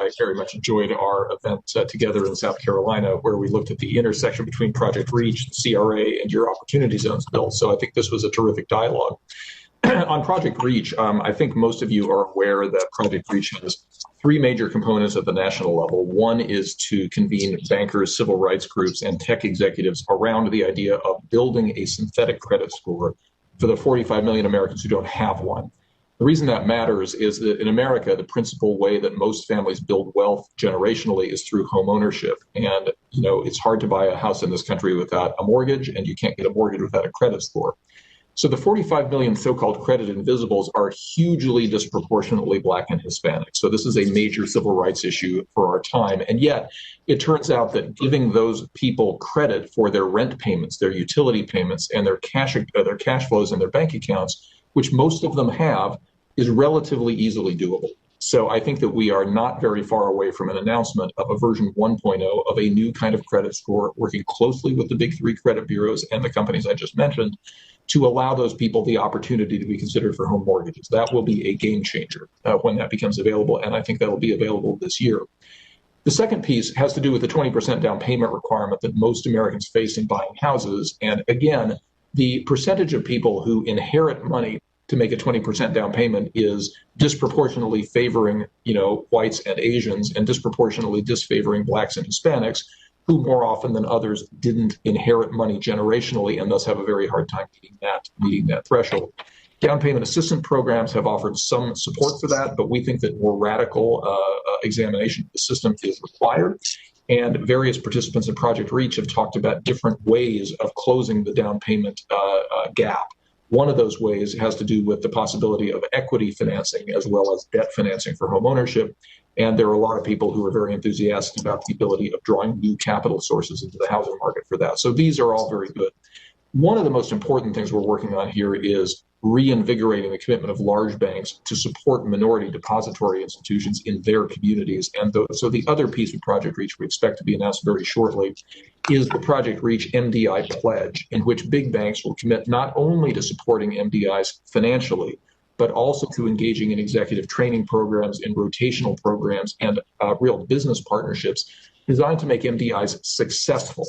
I very much enjoyed our event together in South Carolina, where we looked at the intersection between Project REACH, the CRA, and your Opportunity Zones bill. So I think this was a terrific dialogue. On Project REACH, I think most of you are aware that Project REACH has three major components at the national level. One is to convene bankers, civil rights groups, and tech executives around the idea of building a synthetic credit score for the 45 million Americans who don't have one. The reason that matters is that in America, the principal way that most families build wealth generationally is through home ownership. And, it's hard to buy a house in this country without a mortgage, and you can't get a mortgage without a credit score. So the 45 million so-called credit invisibles are hugely disproportionately Black and Hispanic. So this is a major civil rights issue for our time. And yet it turns out that giving those people credit for their rent payments, their utility payments, and their cash flows in their bank accounts, which most of them have, is relatively easily doable. So I think that we are not very far away from an announcement of a version 1.0 of a new kind of credit score, working closely with the big three credit bureaus and the companies I just mentioned, to allow those people the opportunity to be considered for home mortgages. That will be a game changer when that becomes available, and I think that will be available this year. The second piece has to do with the 20% down payment requirement that most Americans face in buying houses. And again, the percentage of people who inherit money to make a 20% down payment is disproportionately favoring, whites and Asians, and disproportionately disfavoring Blacks and Hispanics, who more often than others didn't inherit money generationally and thus have a very hard time meeting that threshold. Down payment assistance programs have offered some support for that, but we think that more radical examination of the system is required. And various participants in Project REACH have talked about different ways of closing the down payment gap. One of those ways has to do with the possibility of equity financing as well as debt financing for home ownership. And there are a lot of people who are very enthusiastic about the ability of drawing new capital sources into the housing market for that. So these are all very good. One of the most important things we're working on here is reinvigorating the commitment of large banks to support minority depository institutions in their communities. And so the other piece of Project REACH we expect to be announced very shortly is the Project REACH MDI pledge, in which big banks will commit not only to supporting MDIs financially, but also to engaging in executive training programs, in rotational programs, and real business partnerships designed to make MDIs successful,